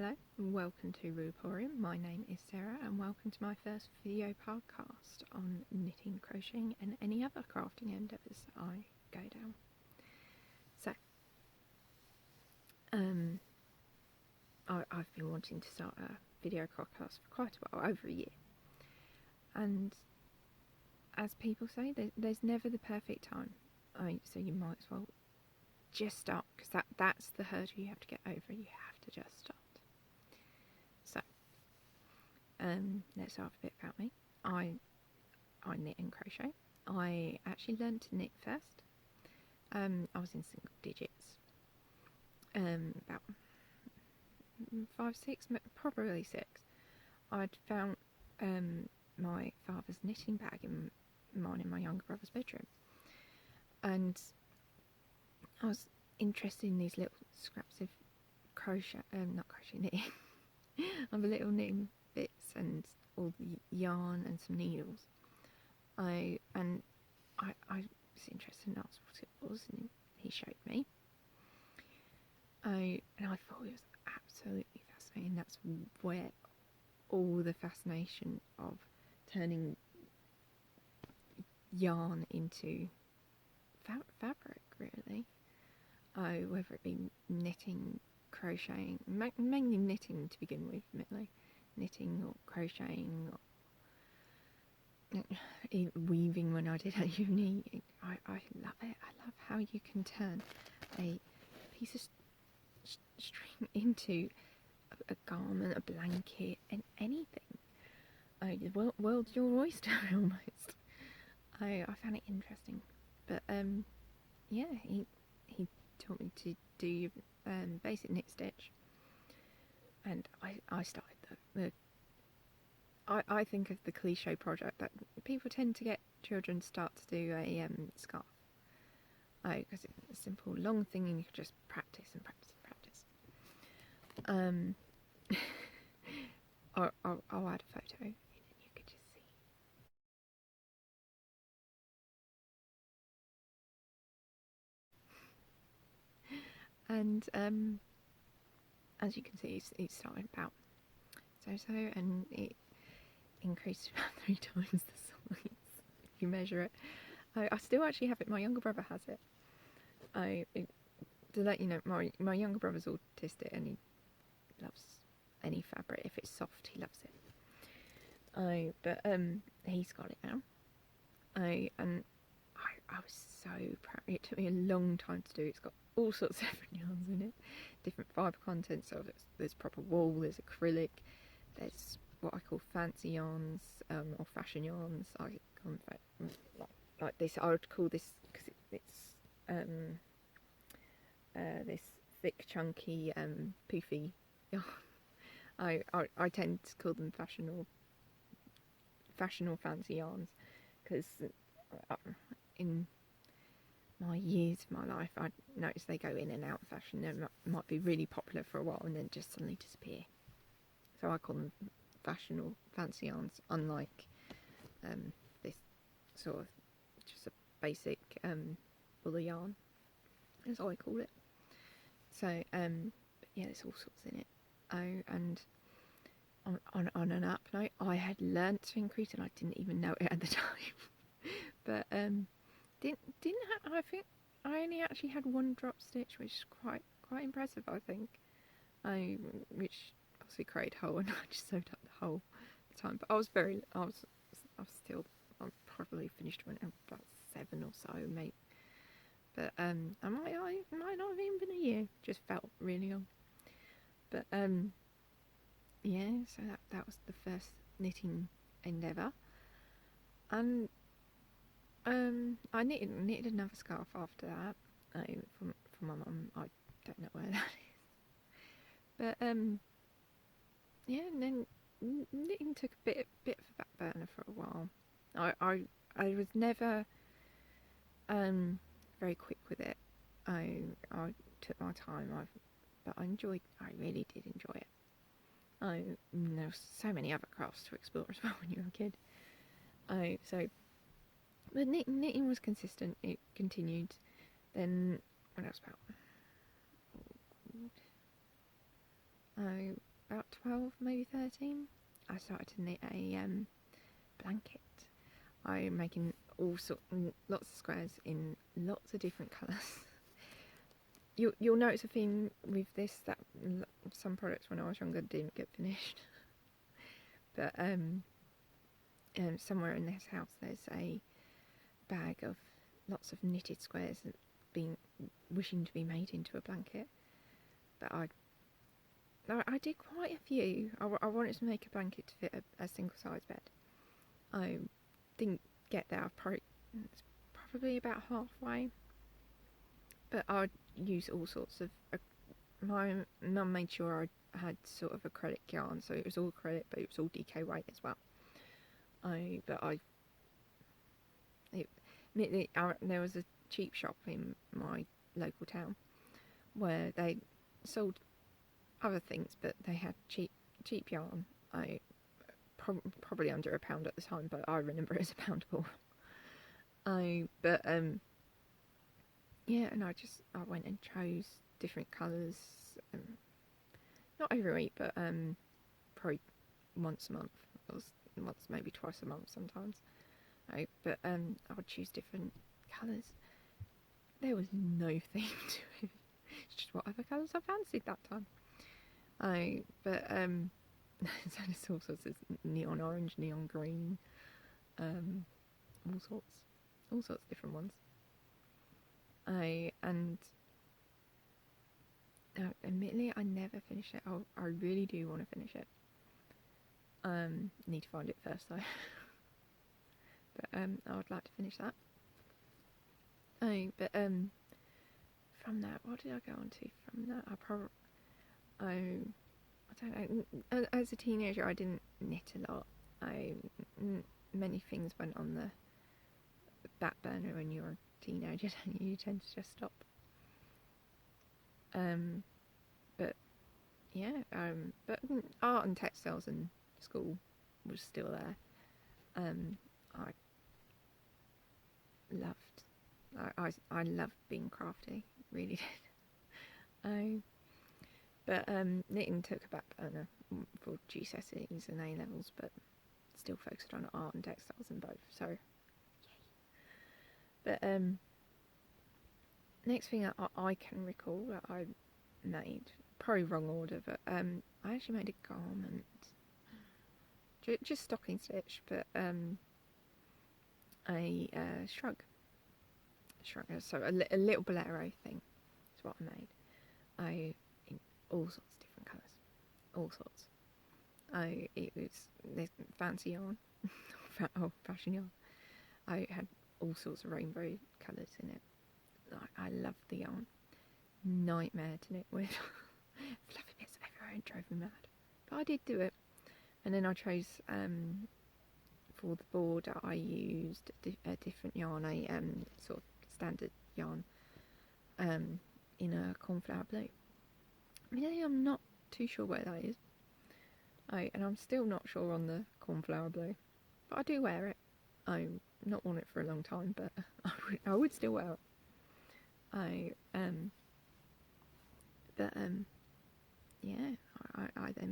Hello and welcome to Rooporium. My name is Sarah and welcome to my first video podcast on knitting, crocheting and any other crafting endeavours I go down. So, I've been wanting to start a video podcast for quite a while, over a year. And as people say, there's never the perfect time. So you might as well just start, because that's the hurdle you have to get over. You have to just start. So, let's start off a bit about me. I knit and crochet. I actually learned to knit first. I was in single digits. About 5, 6, probably 6. I'd found my father's knitting bag in mine and my younger brother's bedroom, and I was interested in these little scraps of knitting, of little knitting bits and all the yarn and some needles. I was interested and asked what it was, and he showed me. And I thought it was absolutely fascinating. That's where all the fascination of turning yarn into fabric, really. Whether it be knitting, crocheting, mainly knitting to begin with, admittedly. Knitting or crocheting or weaving when I did at uni. I love it. I love how you can turn a piece of string into a garment, a blanket, and anything. The world's your oyster, almost. I found it interesting. But yeah, he taught me to do basic knit stitch, and I started I think of the cliche project that people tend to get children to start to do a scarf, because it's a simple long thing and you can just practice and practice and practice. I'll add a photo and you could just see. And as you can see, it started about so, and it increased about 3 times the size if you measure it. I still actually have it. My younger brother has it. To let you know, my younger brother's autistic and he loves any fabric. If it's soft, he loves it. But he's got it now. And I was so proud. It took me a long time to do. It's got all sorts of different yarns in it, different fibre contents. So there's proper wool, there's acrylic, there's what I call fancy yarns, or fashion yarns. I call them like this. I would call this, because it's this thick, chunky, poofy yarn. I tend to call them fashion or fancy yarns, because in my years of my life, I noticed they go in and out of fashion. They might be really popular for a while and then just suddenly disappear. So I call them fashion or fancy yarns, unlike this sort of just a basic woolly yarn, is what I call it. So but yeah, there's all sorts in it. And on an app note, I had learnt to increase and I didn't even know it at the time. But I think I only actually had one drop stitch, which is quite impressive, I think. Which obviously created a hole, and I just sewed up the hole at the time. But I probably finished when I was about 7 or so, maybe. But I might not have even been a year. Just felt really long. But yeah, so that was the first knitting endeavour. And I knitted another scarf after that, for my mum. I don't know where that is. But yeah, and then knitting took a bit of a back burner for a while. I was never very quick with it. I took my time, but I really did enjoy it. There were so many other crafts to explore as well when you were a kid. But knitting was consistent. It continued. Then what else about? about 12, maybe 13, I started to knit a blanket. I'm making lots of squares in lots of different colours. You'll notice a theme with this, that some products when I was younger didn't get finished. But somewhere in this house there's a bag of lots of knitted squares that wishing to be made into a blanket. But I did quite a few. I wanted to make a blanket to fit a single size bed. I didn't get there. It's probably about halfway. But I'd use all sorts of. My mum made sure I had sort of acrylic yarn, so it was all acrylic, but it was all DK weight as well. There was a cheap shop in my local town where they sold other things, but they had cheap yarn. Probably under £1 at the time, but I remember it as £1 yeah, and I went and chose different colours, not every week, but probably once a month, or once, maybe twice a month sometimes. I would choose different colours. There was no theme to it. It's just whatever colours I fancied that time. So there's all sorts of neon orange, neon green, all sorts of different ones. Admittedly, I never finished it. I really do want to finish it. Need to find it first though. But I would like to finish that. From that, what did I go on to from that? I don't know. As a teenager, I didn't knit a lot. Many things went on the back burner when you're a teenager, and you tend to just stop. But art and textiles in school was still there. I loved being crafty, really did. Knitting took a back burner for GCSEs and A levels, but still focused on art and textiles in both. So, yay. But next thing I can recall that I made, probably wrong order, but I actually made a garment, just stocking stitch, but a shrug, so a little bolero thing is what I made. In all sorts of different colours, all sorts. It was this fancy yarn, old fashioned yarn. I had all sorts of rainbow colours in it. I loved the yarn. Nightmare to knit with. Fluffy bits everywhere, and drove me mad. But I did do it. And then I chose, for the border, I used a different yarn, a sort of standard yarn, in a cornflower blue. Really, I'm not too sure where that is. And I'm still not sure on the cornflower blue. But I do wear it. I've not worn it for a long time, but I would still wear it. I then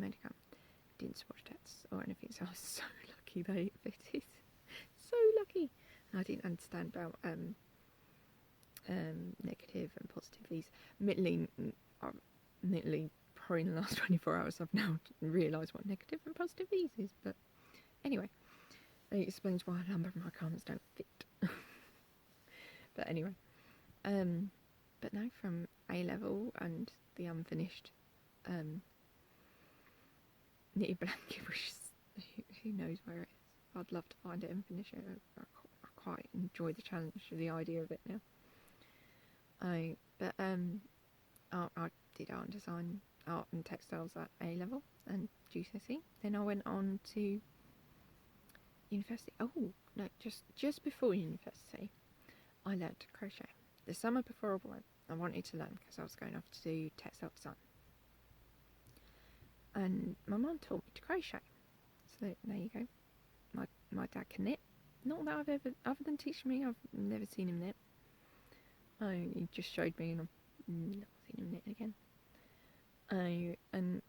made a garment. Didn't swatch tests or anything, so I was so lucky that it fitted. So lucky. And I didn't understand about negative and positive V's. Admittedly, probably in the last 24 hours I've now realised what negative and positive V's is, but anyway, it explains why a number of my garments don't fit. But anyway, but no, from A level and the unfinished knitted blanket, which is, who knows where it is. I'd love to find it and finish it. I quite enjoy the challenge of the idea of it now. I did art and design, art and textiles at A level and GCSE. Then I went on to university. Oh no, just before university, I learnt to crochet. The summer before I wanted to learn because I was going off to do textile design. And my mum taught me to crochet. So there you go. My dad can knit. Not that I've ever, other than teaching me, I've never seen him knit. He just showed me and I've not seen him knit again. And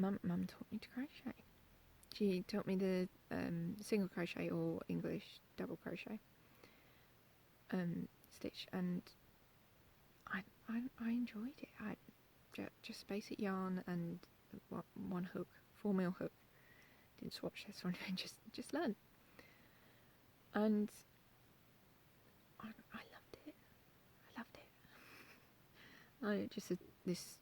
Mum taught me to crochet. She taught me the single crochet or English double crochet stitch, and I enjoyed it. I just basic yarn and one hook, 4mm hook. Didn't swatch this one, and just learn. And I loved it. I just this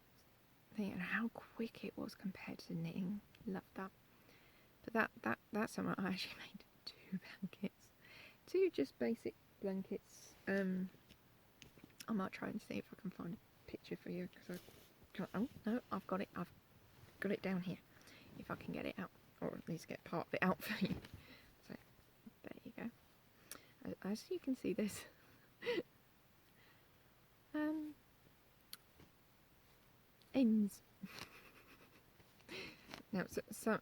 thing, and how quick it was compared to knitting. Loved that. But that summer I actually made 2 blankets, 2 just basic blankets. I might try and see if I can find a picture for you, because oh no, I've got it down here. If I can get it out, or at least get part of it out for you. So there you go. As you can see, this ends. Now, some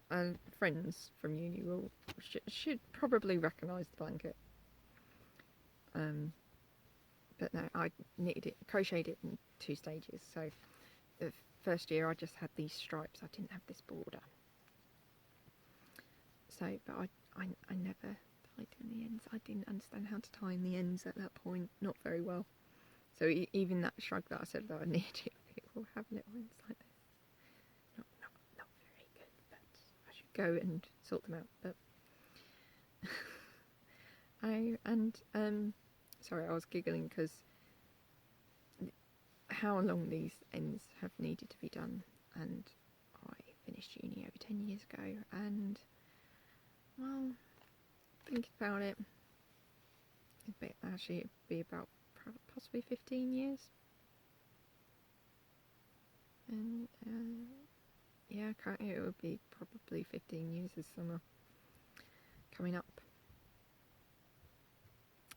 friends from uni should probably recognise the blanket. But no, I crocheted it in 2 stages. So the first year I just had these stripes. I didn't have this border. So, but I never tied in the ends. I didn't understand how to tie in the ends at that point. Not very well. So even that shrug that I said that I knit it will have little ends like this. Not very good, but I should go and sort them out. But sorry, I was giggling because how long these ends have needed to be done, and I finished uni over 10 years ago, and well, thinking about it, it'd be about possibly 15 years. And yeah, it would be probably 15 years this summer coming up,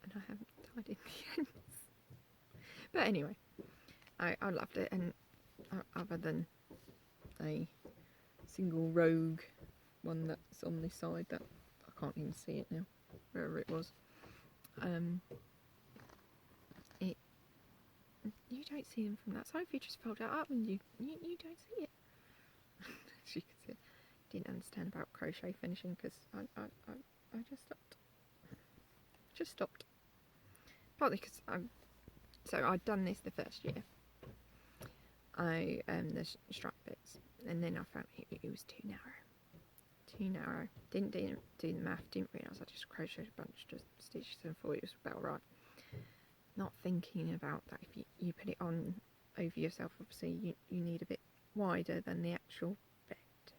and I haven't tied in the ends. But anyway, I loved it, and other than a single rogue one that's on this side that I can't even see it now, wherever it was, you don't see them from that side. If you just fold it up, and you don't see it. As you can see, didn't understand about crochet finishing, because I just stopped. Partly because so I'd done this the first year. The strap bits, and then I found it was too narrow. Didn't do the math. Didn't realise I just crocheted a bunch of stitches and thought it was about right. Not thinking about that if you put it on over yourself, obviously you need a bit wider than the actual bit.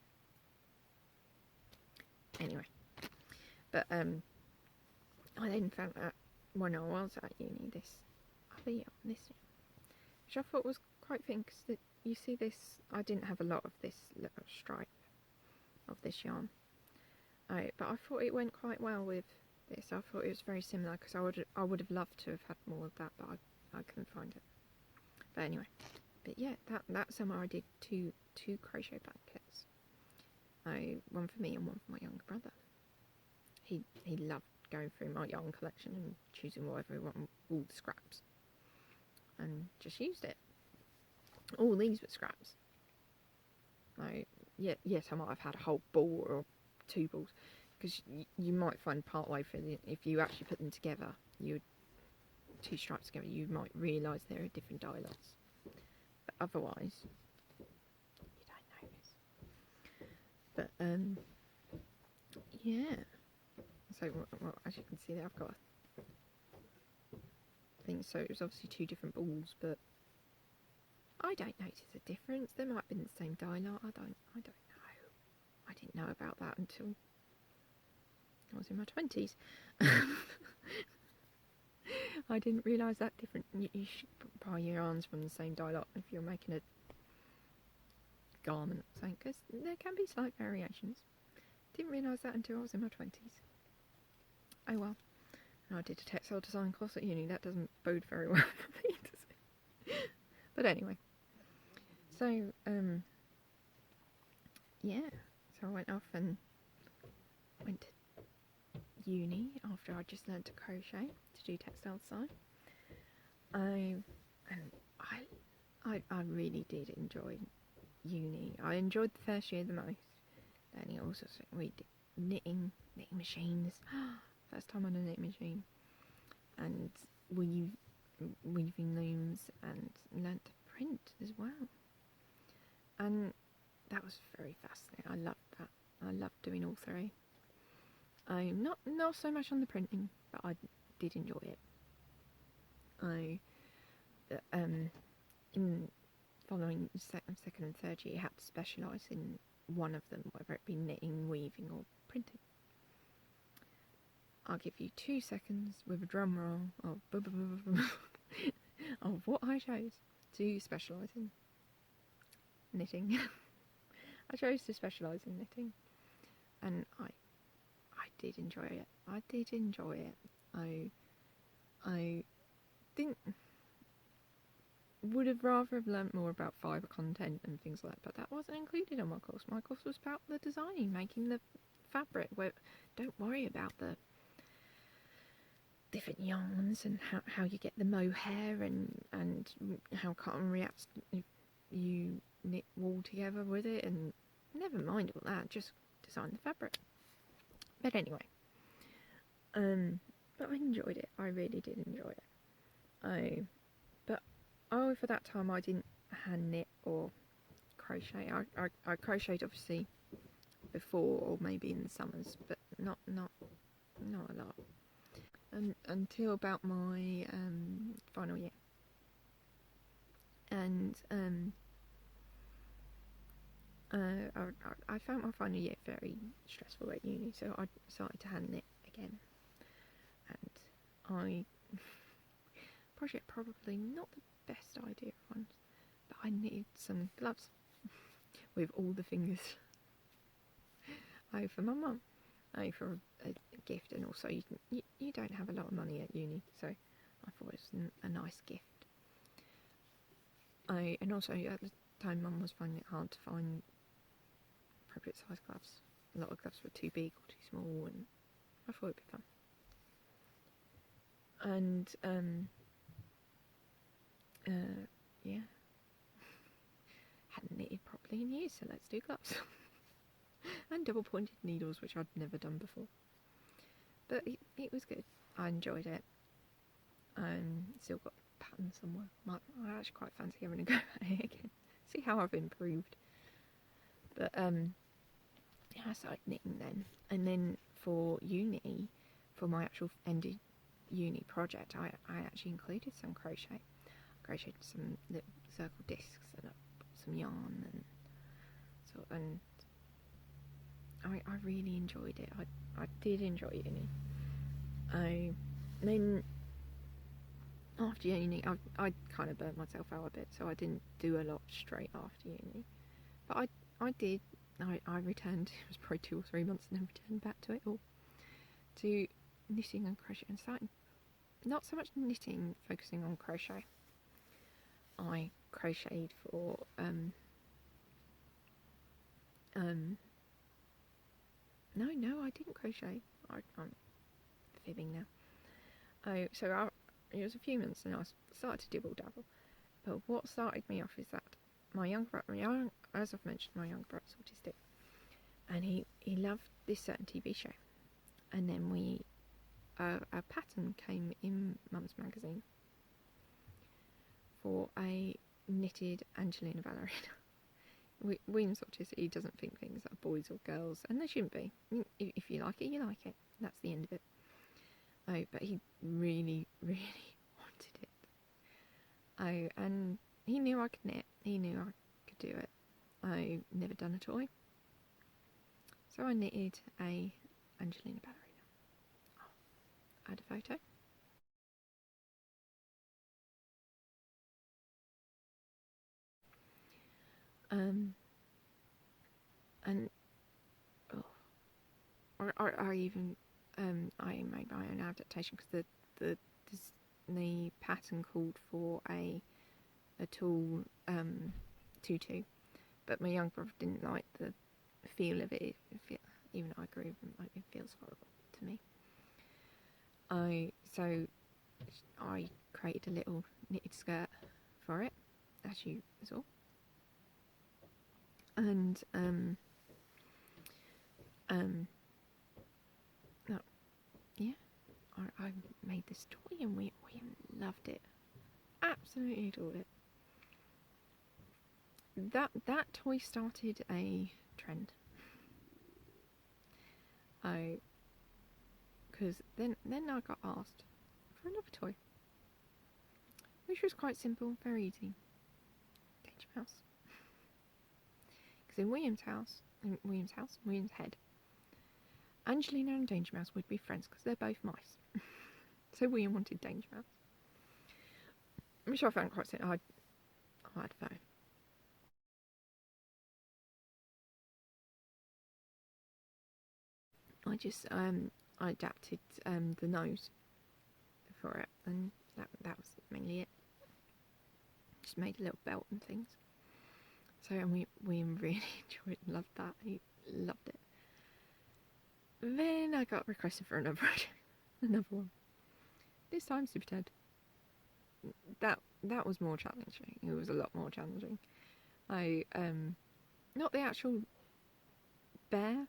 Anyway, but I then found out when I was at uni, this other yarn, which I thought was quite thin, because you see this, I didn't have a lot of this little stripe of this yarn, but I thought it went quite well with this. I thought it was very similar, because I would have loved to have had more of that, but I couldn't find it. But anyway, but yeah, that summer I did two crochet blankets. One for me and one for my younger brother. He loved going through my yarn collection and choosing whatever he wanted, all the scraps, and just used it. All these were scraps. Yes, I might have had a whole ball or 2 balls, because you might find part way through if you actually put them together, 2 stripes together, you might realise there are different dye lots. But otherwise, you don't notice. But yeah. So well, as you can see there, I've got a thing. So it was obviously 2 different balls, but I don't notice a difference. They might have been the same dye lot. I don't know. I didn't know about that until I was in my 20s. I didn't realise that different. You should buy your yarns from the same dye lot if you're making a garment or something, because there can be slight variations. Didn't realise that until I was in my 20s. Oh well. And I did a textile design course at uni. That doesn't bode very well for me, does it? But anyway. So, yeah. So I went off and went to uni after I just learned to crochet, to do textile design. I really did enjoy uni. I enjoyed the first year the most. Then he also said we did knitting machines. First time on a knitting machine, and weaving looms, and learnt to print as well. And that was very fascinating. I loved that. I loved doing all three. Not so much on the printing, but I did enjoy it. In following second and third year, you had to specialise in one of them, whether it be knitting, weaving, or printing. I'll give you 2 seconds with a drum roll of what I chose to specialise in. Knitting. I chose to specialise in knitting, and I did enjoy it. I think would have rather have learnt more about fibre content and things like that, but that wasn't included on my course. My course was about the designing, making the fabric. Where don't worry about the different yarns and how you get the mohair and how cotton reacts if you knit wool together with it, and never mind all that, just design the fabric. But anyway, but I enjoyed it. I really did enjoy it. For that time I didn't hand knit or crochet. I crocheted obviously before, or maybe in the summers, but not a lot. Until about my final year, and I found my final year very stressful at uni, so I decided to hand knit again. And project probably not the best idea of ones, but I knitted some gloves with all the fingers. For my mum, for a gift, and also you don't have a lot of money at uni, so I thought it was a nice gift. And also at the time Mum was finding it hard to find appropriate size gloves. A lot of gloves were too big or too small, and I thought it'd be fun. And yeah, hadn't knitted properly in years, so let's do gloves. And double pointed needles, which I'd never done before. But it was good. I enjoyed it. Still got patterns somewhere. I actually quite fancy having a go at it again. See how I've improved. But yeah, I started knitting then. And then for uni, for my actual ended uni project, I actually included some crochet. I crocheted some little circle discs and some yarn, and I really enjoyed it. I did enjoy uni. Then after uni, I kind of burnt myself out a bit, so I didn't do a lot straight after uni. But I did. I returned. It was probably 2 or 3 months, and then returned back to it all, to knitting and crochet, and starting not so much knitting, focusing on crochet. I crocheted for no, I didn't crochet. I'm fibbing now. It was a few months, and I started to dibble dabble. But what started me off is that my young brother, as I've mentioned, my young brother's autistic, and he loved this certain TV show. And then a pattern came in Mum's magazine for a knitted Angelina ballerina. William's autistic, he doesn't think things are boys or girls, and they shouldn't be. If you like it, you like it. That's the end of it. But he really, really wanted it. And he knew I could knit. He knew I could do it. I've never done a toy, so I knitted a Angelina ballerina. I'll add a photo. And I even I made my own adaptation, because the pattern called for a tulle tutu, but my young brother didn't like the feel of it. Even I agree with him, like, it feels horrible to me. So I created a little knitted skirt for it, as you saw. And no, yeah, I made this toy and we loved it, absolutely adored it. That toy started a trend. Because then I got asked for another toy, which was quite simple, very easy. Danger Mouse. Because in William's head, Angelina and Danger Mouse would be friends because they're both mice. So William wanted Danger Mouse, which I found quite simple. I don't know. I just I adapted the nose for it, and that was mainly it. Just made a little belt and things. So and we really enjoyed and loved that. He loved it. Then I got requested for another one. This time Super Ted. That was more challenging. It was a lot more challenging. I not the actual bear,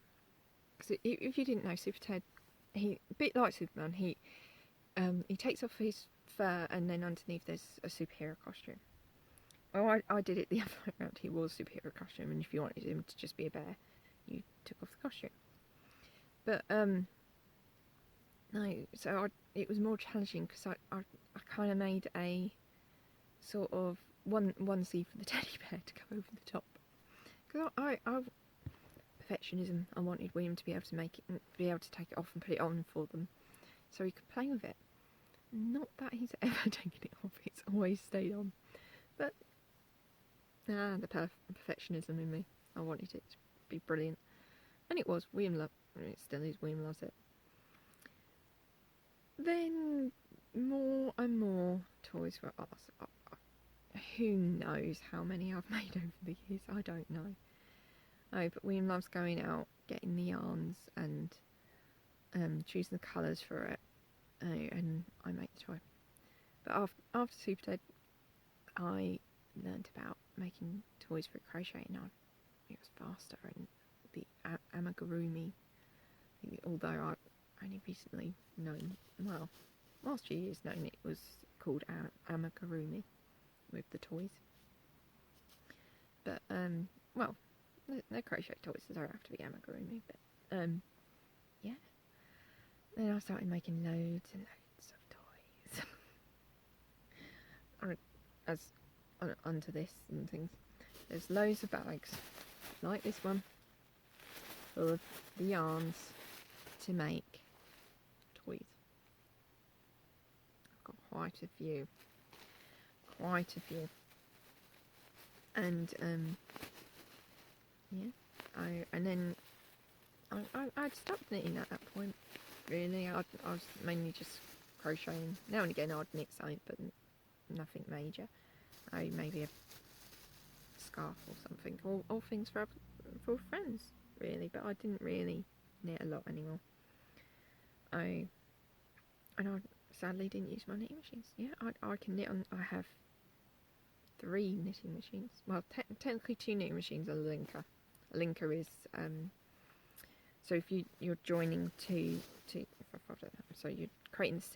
because if you didn't know, Super Ted, he a bit like Superman. He takes off his fur and then underneath there's a superhero costume. Well, I did it the other way around. He wore a superhero costume, and if you wanted him to just be a bear, you took off the costume. But no, so it was more challenging because I kind of made a sort of onesie for the teddy bear to go over the top. Because I perfectionism. I wanted William to be able to make it, be able to take it off and put it on for them, so he could play with it. Not that he's ever taken it off; it's always stayed on. But the perfectionism in me. I wanted it to be brilliant, and it was. It still is. William loves it. Then more and more toys were asked. Who knows how many I've made over the years? I don't know. Oh, but William loves going out, getting the yarns, and choosing the colours for it. And I make the toy. But after Super Ted, I learnt about making toys for crocheting. It was faster, and the amigurumi. Although I've only recently known, well, last few years known it was called amigurumi with the toys. But well, they're crochet toys, so they don't have to be amigurumi. But yeah. Then I started making loads and loads of toys. As under this and things, there's loads of bags like this one full of the yarns to make toys. I've got quite a few, and yeah, and then I'd stopped knitting at that point. Really, I was mainly just crocheting. Now and again I'd knit something, but nothing major. Maybe a scarf or something, or things for friends, really. But I didn't really knit a lot anymore. I sadly didn't use my knitting machines. Yeah, I can knit on. I have 3 knitting machines. Well, technically 2 knitting machines and a linker. A linker is so if you're joining two, so you're creating the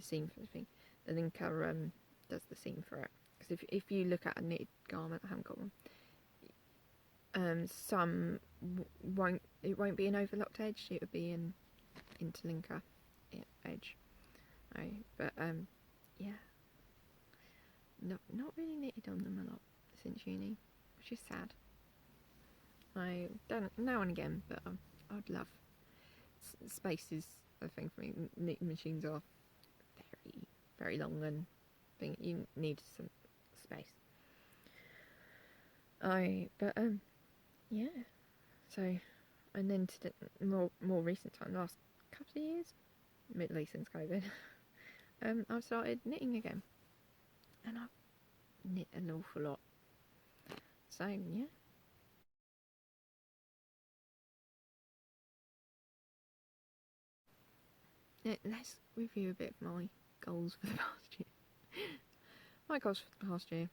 seam for the thing. The linker does the seam for it. Because if you look at a knitted garment, I haven't got one. Some it won't be an overlocked edge. It would be an interlinker edge. But yeah, not really knitted on them a lot since uni, which is sad. I don't now and again, but I'd love. Space is a thing for me. Knitting machines are very, very long, and you need some space. Yeah. So, and then to the more recent time, last couple of years, midly since COVID, I've started knitting again, and I've knit an awful lot. So yeah. Let's review a bit of my goals for the past year. My goals for the past year,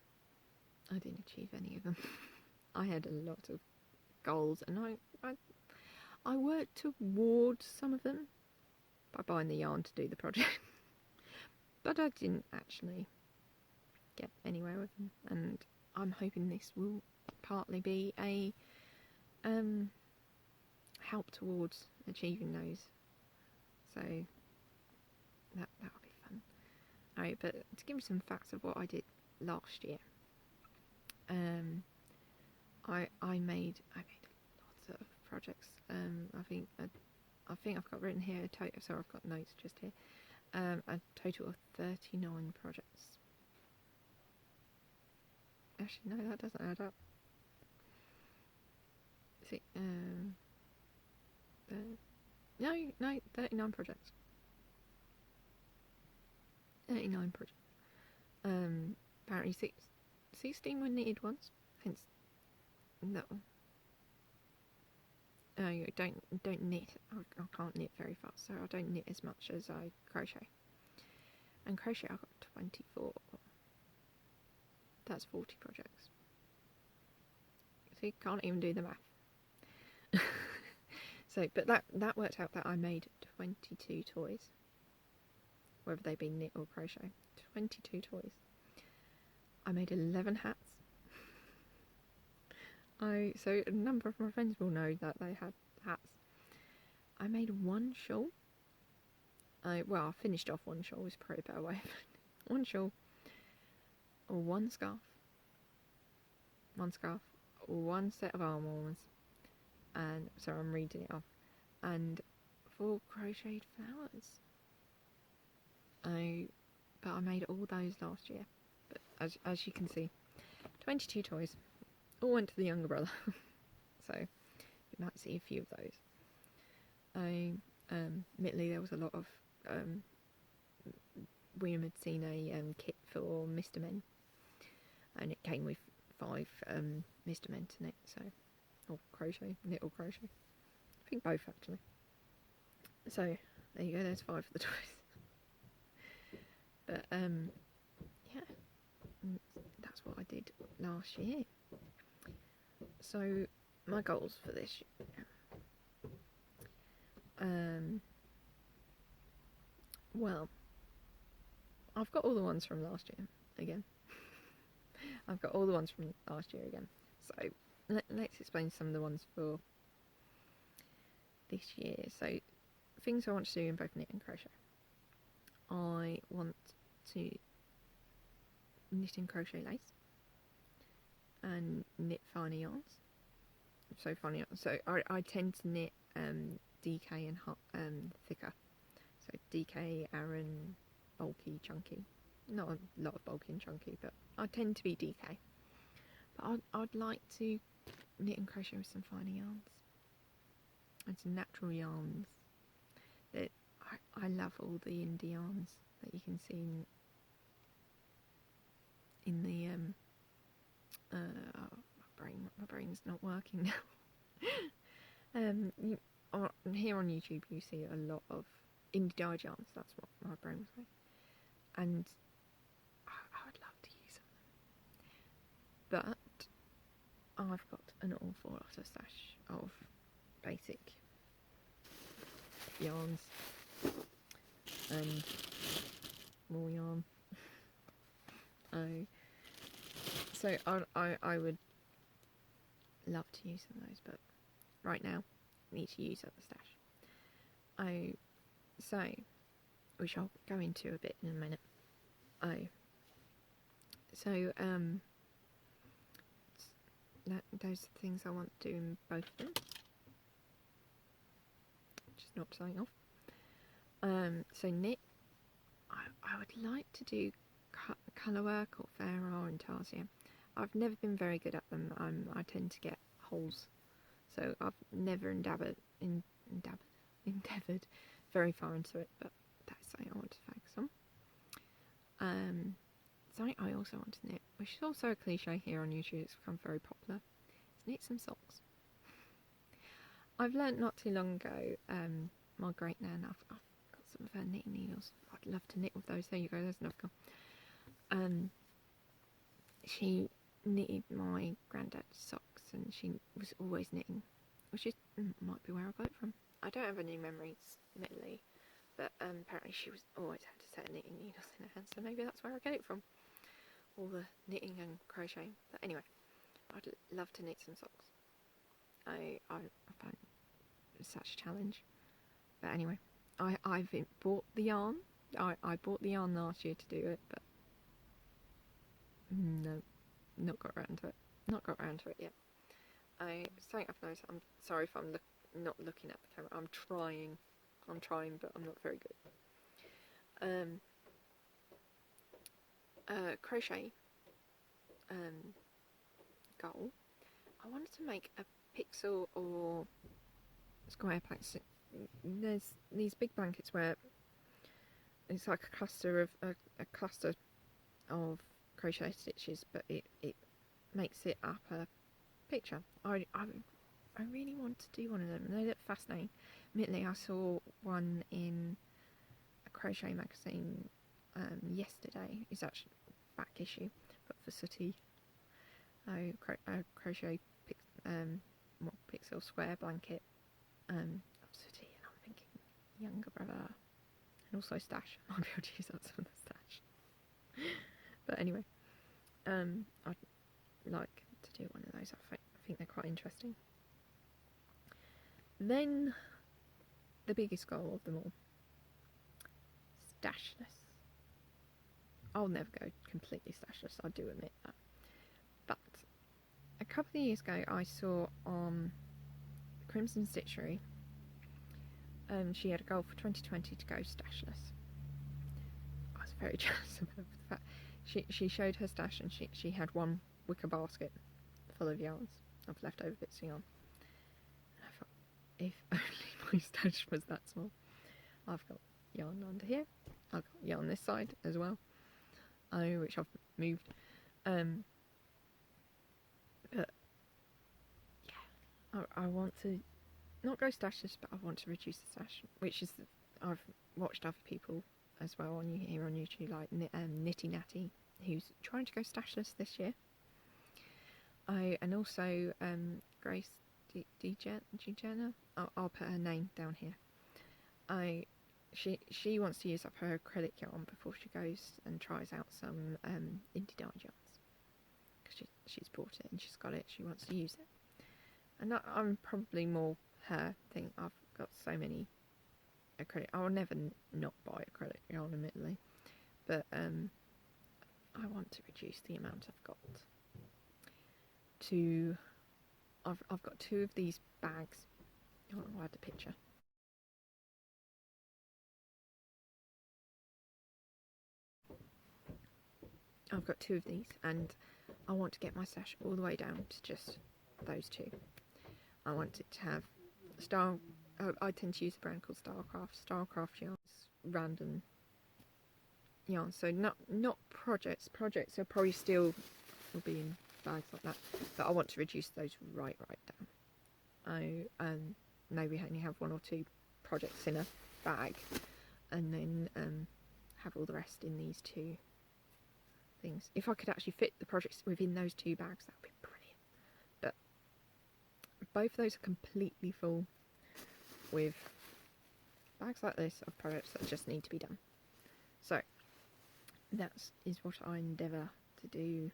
I didn't achieve any of them. I had a lot of goals, and I worked towards some of them by buying the yarn to do the project, but I didn't actually get anywhere with them, and I'm hoping this will partly be a help towards achieving those. So that'll be fun. Alright, but to give you some facts of what I did last year, I made lots of projects. I think I've got written here a total. So I've got notes just here. A total of 39 projects. Actually, no, that doesn't add up. See, no, 39 projects. 39 projects. Apparently 16 were knitted ones. Hence, no. I don't knit. I can't knit very fast, so I don't knit as much as I crochet. And crochet, I got 24. That's 40 projects. See, can't even do the math. So, but that worked out that I made 22 toys, whether they be knit or crochet. 22 toys. I made 11 hats. So a number of my friends will know that they had hats. I made one shawl. I finished off one shawl, is probably a better way. One shawl, or one scarf, one set of arm warmers, and so I'm reading it off, and 4 crocheted flowers. But I made all those last year. But as you can see, 22 toys. All went to the younger brother. So you might see a few of those. Admittedly, there was a lot of William had seen a kit for Mr. Men, and it came with 5 Mr. Men to knit, so or knit or crochet. I think both actually. So there you go. There's 5 of the toys. But yeah, that's what I did last year. So my goals for this year. Well, I've got all the ones from last year again. I've got all the ones from last year again. So let's explain some of the ones for this year. So things I want to do in both knit and crochet. I want to knit and crochet lace and knit finer yarns. So finer yarns. So I tend to knit DK and thicker. So DK, Aran, bulky, chunky. Not a lot of bulky and chunky, but I tend to be DK. But I'd like to knit and crochet with some finer yarns and some natural yarns. That I love all the indie yarns that you can see in the my brain's not working now. Here on YouTube you see a lot of indie dyed yarns. That's what my brain was saying, and I would love to use some of them, but I've got an awful lot of stash of basic yarns and more yarn. So I would love to use some of those, but right now I need to use up the stash. So which I'll go into a bit in a minute. Those are things I want to do in both of them. Just knock something off. So knit, I would like to do colour work or Farrar and Tarsier. I've never been very good at them. I tend to get holes, so I've never endeavoured very far into it, but that's something I want to focus on. Something I also want to knit, which is also a cliche here on YouTube, it's become very popular, is knit some socks. I've learnt not too long ago, my great nan, I've got some of her knitting needles. I'd love to knit with those. There you go, there's another one. She knitted my granddad's socks and she was always knitting, which is, might be where I got it from. I don't have any memories, admittedly, but apparently she was always had a set of knitting needles in her hand, so maybe that's where I get it from, all the knitting and crocheting. But anyway, I'd love to knit some socks. I find it such a challenge. But anyway, I've bought the yarn. I bought the yarn last year to do it, but no, not got around to it. Not got around to it yet. Something I've noticed. I'm sorry if I'm not looking at the camera. I'm trying, but I'm not very good. Crochet goal. I wanted to make a pixel or square blanket. There's these big blankets where it's like a cluster of crochet stitches, but it makes it up a picture. I really want to do one of them. They look fascinating. Admittedly, I saw one in a crochet magazine yesterday. It's actually back issue, but for Sooty. Crochet pixel square blanket of Sooty, and I'm thinking younger brother, and also Stash. I might be able to use that some of the Stash. But anyway, I'd like to do one of those. I think they're quite interesting. Then the biggest goal of them all, stashless. I'll never go completely stashless, I do admit that. But a couple of years ago I saw on Crimson Stitchery, she had a goal for 2020 to go stashless. I was very jealous of her for the fact she showed her stash, and she had one wicker basket full of yarns, of leftover bits of yarn. And I thought, if only my stash was that small. I've got yarn under here, I've got yarn this side as well, which I've moved. But yeah, I want to not go stashless, but I want to reduce the stash, which is, I've watched other people as well on here on YouTube, like Nitty Natty, who's trying to go stashless this year. And also Grace Jenner. I'll put her name down here. She wants to use up her acrylic yarn before she goes and tries out some indie dyed yarns, because she's bought it and she's got it. She wants to use it, and I'm probably more her thing. I've got so many acrylic. I'll never not buy acrylic yarn, admittedly, but I want to reduce the amount I've got. I've got 2 of these bags. I'll add the picture. I've got 2 of these, and I want to get my stash all the way down to just those 2. I want it to have style. I tend to use a brand called Stylecraft. Stylecraft yarns, random yarns. So not projects. Projects are probably still will be in bags like that, but I want to reduce those right down. I maybe only have 1 or 2 projects in a bag, and then have all the rest in these 2 things. If I could actually fit the projects within those 2 bags, that would be brilliant. But both of those are completely full with bags like this of projects that just need to be done. So that is what I endeavour to do.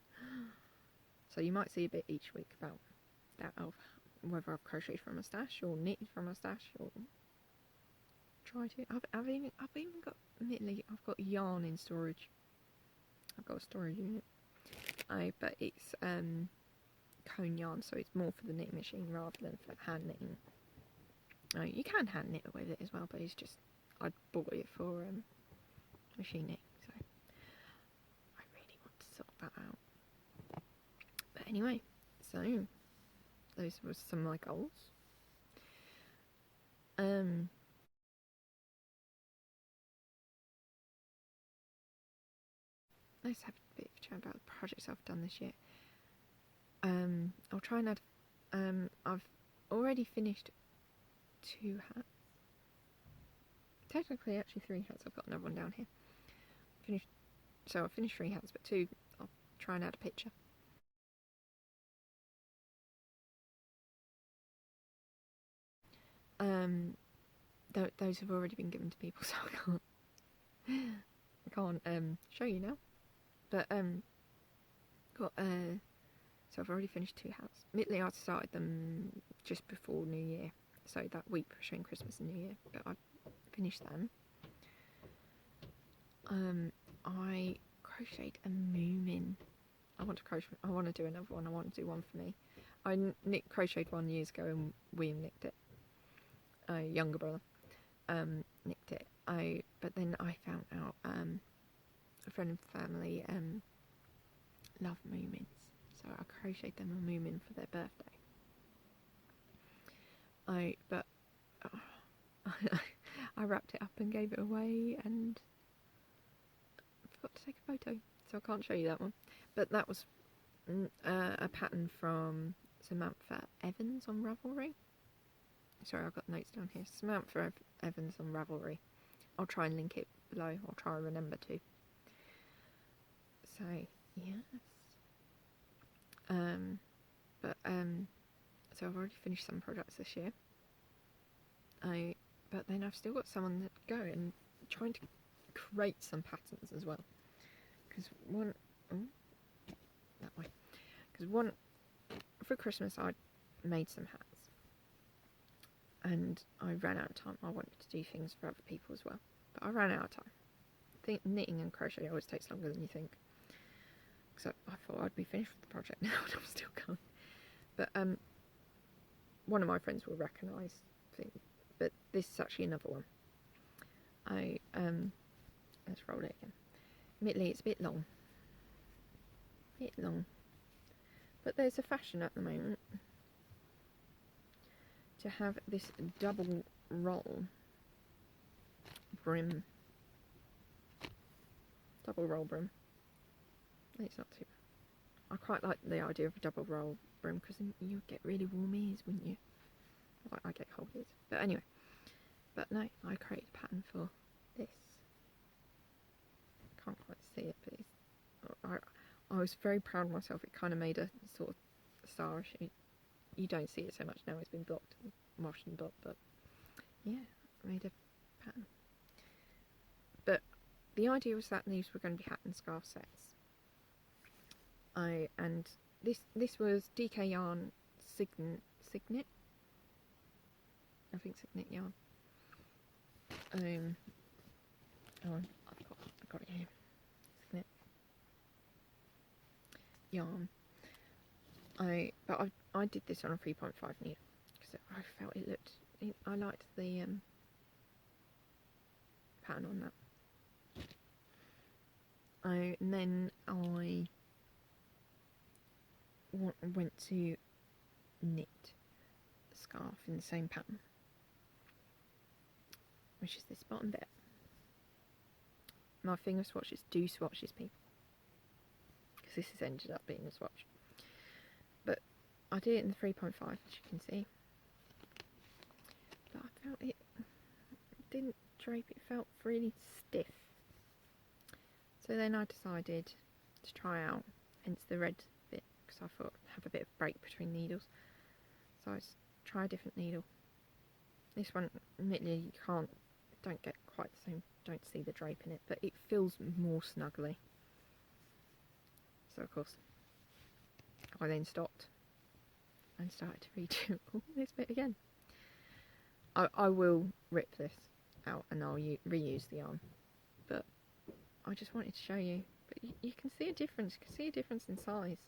So you might see a bit each week about that, of whether I've crocheted from a stash or knitted from a stash, or try to. I've even got, admittedly, I've got yarn in storage. I've got a storage unit. But it's cone yarn, so it's more for the knitting machine rather than for hand knitting. You can hand knit with it as well, but it's just, I bought it for machine knitting, so I really want to sort that out. But anyway, so those were some of my goals. Let's have a bit of a chat about the projects I've done this year. I'll try and add. I've already finished 2 hats. Technically, actually 3 hats. I've got another one down here. So I finished 3 hats, but 2 I'll try and add a picture. those have already been given to people, so I can't show you now. But got so I've already finished 2 hats. Admittedly, I started them just before New Year, so that week between Christmas and New Year. But I finished them. I crocheted a moomin. I want to do another one. I want to do one for me. I crocheted one years ago and William nicked it. A younger brother nicked it. But then I found out a friend of the family love moomins, so I crocheted them a moomin for their birthday. I wrapped it up and gave it away and forgot to take a photo, so I can't show you that one. But that was a pattern from Samantha Evans on Ravelry. Sorry, I've got notes down here. Samantha Evans on Ravelry. I'll try and link it below. I'll try and remember to. So, yes. So I've already finished some projects this year. But then I've still got some on the go and trying to create some patterns as well. Because for Christmas I made some hats, and I ran out of time. I wanted to do things for other people as well, but I ran out of time. I think knitting and crochet always takes longer than you think. So I thought I'd be finished with the project now, and I'm still going. But one of my friends will recognise things, but this is actually another one. Let's roll it again. Admittedly, it's a bit long. But there's a fashion at the moment to have this double roll brim. Double roll brim. It's not too bad. I quite like the idea of a double roll brim because you get really warm ears, wouldn't you? I get cold ears. But anyway. But no, I created a pattern for this. Can't quite see it, but I was very proud of myself. It kind of made a sort of star. You don't see it so much now. It's been blocked and washed and blocked, but yeah, I made a pattern. But the idea was that these were going to be hat and scarf sets. And this was DK yarn Signet. I think Signet yarn. I've got it here. Signet yarn. But I did this on a 3.5 needle because I felt it looked. I liked the pattern on that. And then I went to knit a scarf in the same pattern, which is this bottom bit. My finger swatches do swatches, people, because this has ended up being a swatch. But I did it in the 3.5, as you can see. But I felt it didn't drape, it felt really stiff. So then I decided to try out, hence the red bit, because I thought I'd have a bit of break between needles. So I try a different needle. This one, admittedly, you don't get quite the same, don't see the drape in it, but it feels more snugly. So of course, I then stopped and started to redo this bit again. I will rip this out and I'll reuse the yarn, but I just wanted to show you. But you can see a difference. You can see a difference in size.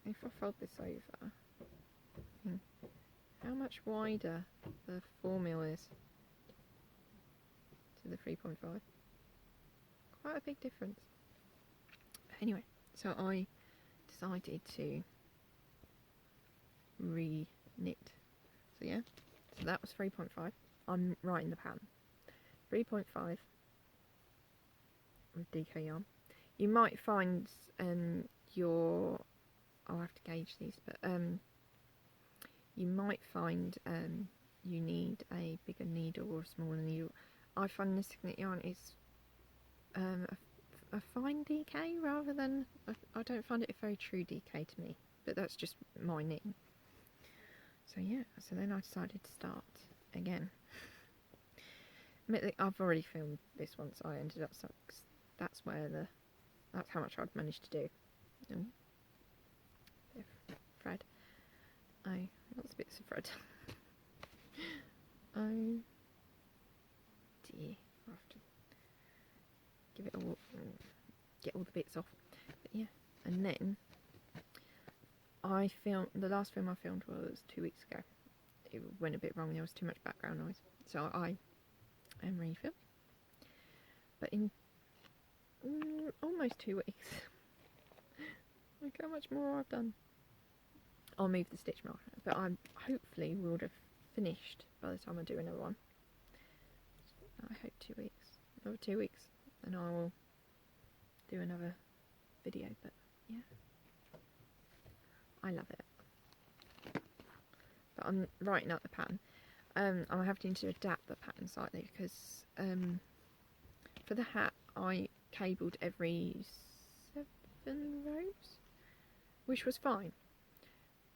If I fold this over, how much wider the 4mm is to the 3.5. Quite a big difference. Anyway, so I decided to re-knit. So yeah, so that was 3.5. I'm writing the pattern. 3.5 with DK yarn. You might find I'll have to gauge these, but you might find you need a bigger needle or a smaller needle. I find the Signet yarn is a fine DK rather than, I don't find it a very true DK to me, but that's just my knitting. So yeah, so then I decided to start again. Admittedly, I've already filmed this one, so I ended up stuck. That's how much I'd managed to do. Oh, thread. Lots of bits of thread. Oh dear, I have to give it all, get all the bits off. But yeah, and then I filmed, the last film I filmed was 2 weeks ago. It went a bit wrong, there was too much background noise, so I am refilming. But in almost 2 weeks, look how much more I've done. I'll move the stitch marker, but I hopefully would have finished by the time I do another one. I hope 2 weeks, another 2 weeks, and I will do another video. But yeah, I love it. But I'm writing out the pattern. I'm having to adapt the pattern slightly because for the hat I cabled every 7 rows, which was fine.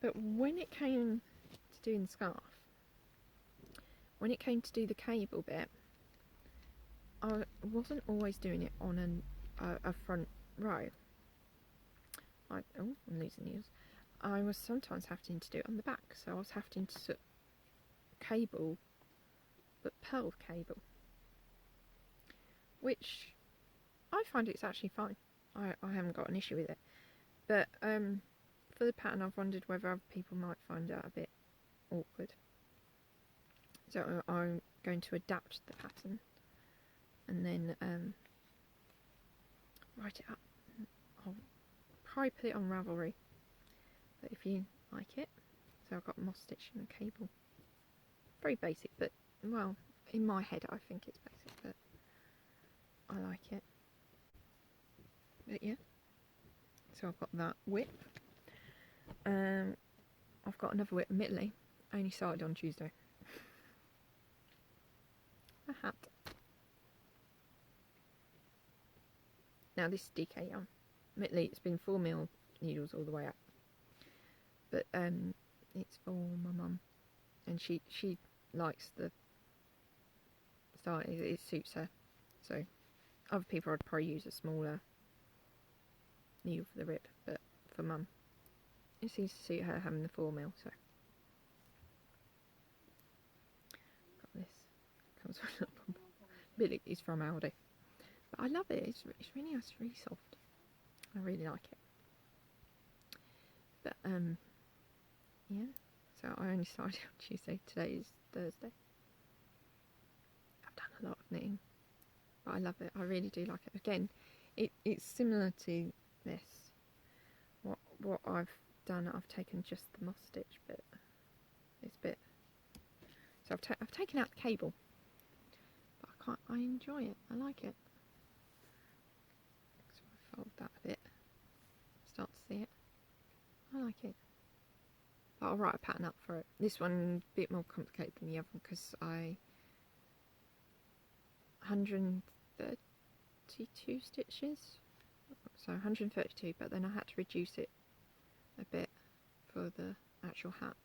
But when it came to doing the scarf, when it came to do the cable bit, I wasn't always doing it on a front row. I'm losing needles. I was sometimes having to do it on the back, so I was having to cable, but pearl cable, which I find it's actually fine. I haven't got an issue with it, but for the pattern I've wondered whether other people might find that a bit awkward. So I'm going to adapt the pattern and then write it up. I'll probably put it on Ravelry, but if you like it, so I've got moss stitch and a cable. Very basic, but well, in my head I think it's basic, but I like it. But yeah, so I've got that whip. I've got another whip, admittedly, I only started on Tuesday. A hat. Now this is DK yarn. Admittedly, it's been 4mm needles all the way up, but it's for my mum, and she likes the style. It suits her. So other people I'd probably use a smaller needle for the rib, but for mum, it seems to suit her having the 4mm. So got this. Comes with a little pom pom. But it's from Aldi. But I love it. It's really nice, really soft. I really like it. But yeah. So I only started on Tuesday. Today is Thursday. I've done a lot of knitting, but I love it. I really do like it. Again, it's similar to this. What I've done, I've taken just the moss stitch bit. This bit. So I've taken out the cable, but I enjoy it. I like it. So I fold that a bit. Start to see it. I like it. But I'll write a pattern up for it. This one a bit more complicated than the other one because 132 stitches. So 132, but then I had to reduce it a bit for the actual hat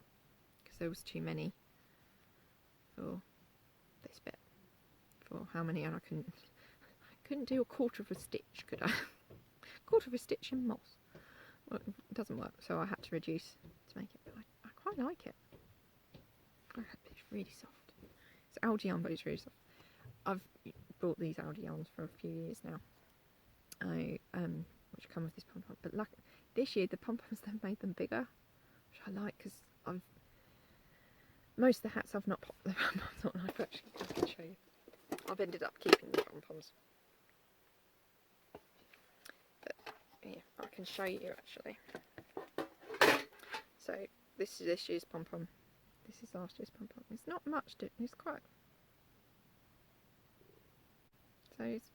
because there was too many for this bit. For how many, and I couldn't do a quarter of a stitch, could I? Quarter of a stitch in moss. Well, it doesn't work, so I had to reduce to make it, but I quite like it. It's really soft. It's Aldi yarn, but it's really soft. I've bought these Aldi yarns for a few years now. Which come with this pom pom, but this year the pom poms they've made them bigger, which I like because most of the hats I've not popped the pom poms on. I can show you. I've ended up keeping the pom poms. But yeah, I can show you actually. So this is this year's pom pom. This is last year's pom pom. It's not much. It's quite. So it's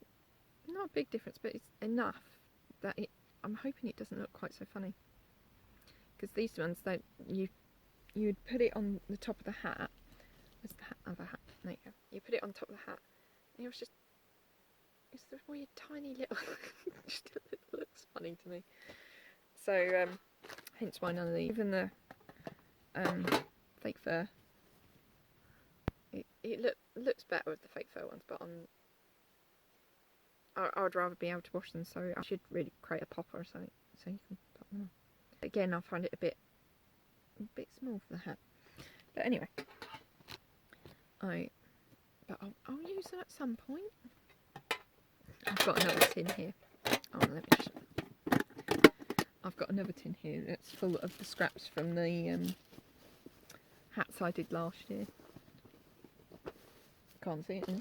not a big difference, but it's enough that I'm hoping it doesn't look quite so funny. Because these ones, you would put it on the top of the hat. Where's the other hat? There you go. You put it on top of the hat. And it's this weird tiny little. It looks funny to me. So hence why none of these, even the fake fur. It looks better with the fake fur ones, but I'd rather be able to wash them, so I should really create a popper or something so you can pop them on. Again, I find it a bit small for the hat. But anyway, I'll use them at some point. I've got another tin here. Oh, let me just. I've got another tin here that's full of the scraps from the hats I did last year. Can't see it now.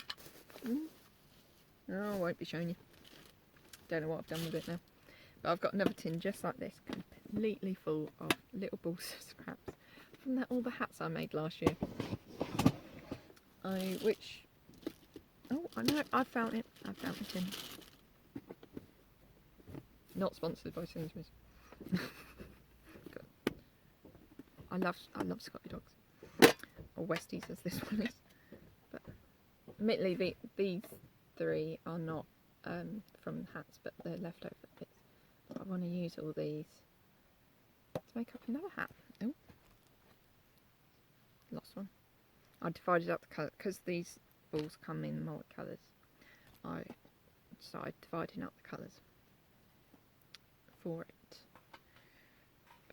No, I won't be showing you. Don't know what I've done with it now. But I've got another tin just like this, completely full of little balls of scraps from all the hats I made last year. Oh, I know, I found it. I found the tin. Not sponsored by Sainsbury's. I love Scotty dogs, or Westies as this one is. But admittedly, these three are not from hats, but they're leftover bits. So I want to use all these to make up another hat. Oh, lost one. I divided up the colour because these balls come in multi-colours. I started dividing up the colours for it.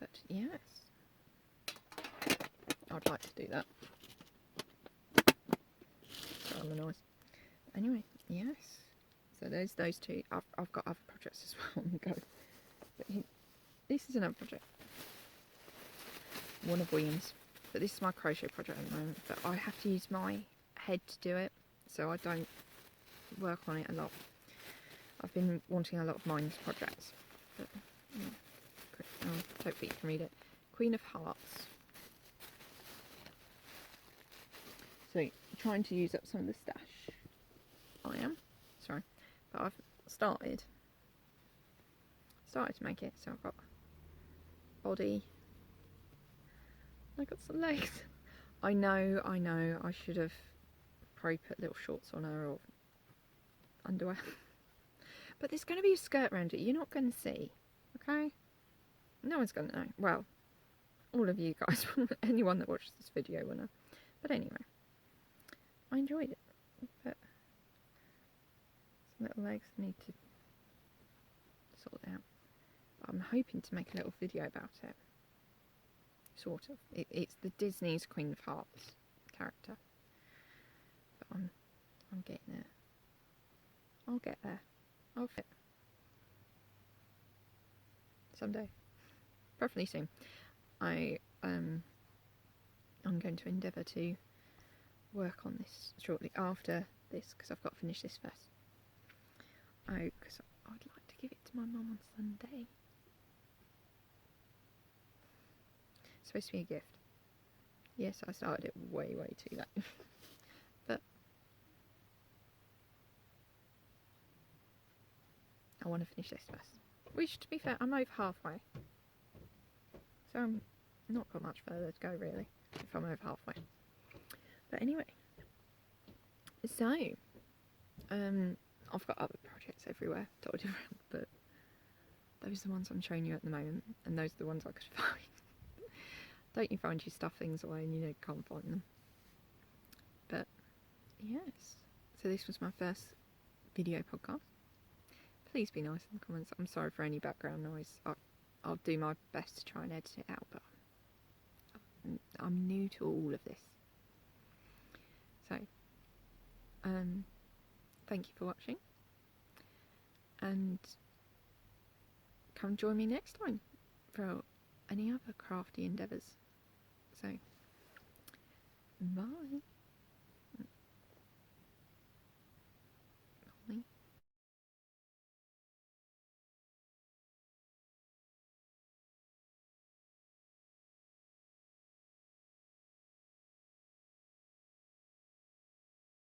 But yes, I'd like to do that. Rather nice. Anyway, yes. So there's those two. I've got other projects as well on the go. But this is another project. One of William's. But this is my crochet project at the moment. But I have to use my head to do it, so I don't work on it a lot. I've been wanting a lot of Minds projects. But yeah. Hopefully you can read it. Queen of Hearts. So trying to use up some of the stash. I am. Sorry. But I've started to make it. So I've got body. I got some legs. I know, I should have probably put little shorts on her or underwear. But there's going to be a skirt around it. You're not going to see. Okay? No one's going to know. Well, all of you guys, anyone that watches this video will know. But anyway, I enjoyed it. But some little legs need to sort out. But I'm hoping to make a little video about it. Sort of. It's the Disney's Queen of Hearts character. But I'm getting there. I'll get there. I'll fit. Someday. Preferably soon. I'm going to endeavour to work on this shortly after this, because I've got to finish this first. Oh, because I'd like to give it to my mum on Sunday. It's supposed to be a gift. Yes, I started it way too late. But I want to finish this first. Which, to be fair, I'm over halfway. So I'm not got much further to go, really, if I'm over halfway. But anyway. So, I've got other projects everywhere dotted around, but those are the ones I'm showing you at the moment, and those are the ones I could find. Don't you find you stuff things away and you can't find them? But yes, so this was my first video podcast. Please be nice in the comments. I'm sorry for any background noise. I'll do my best to try and edit it out, but I'm new to all of this. So, thank you for watching, and come join me next time for any other crafty endeavours. So, bye.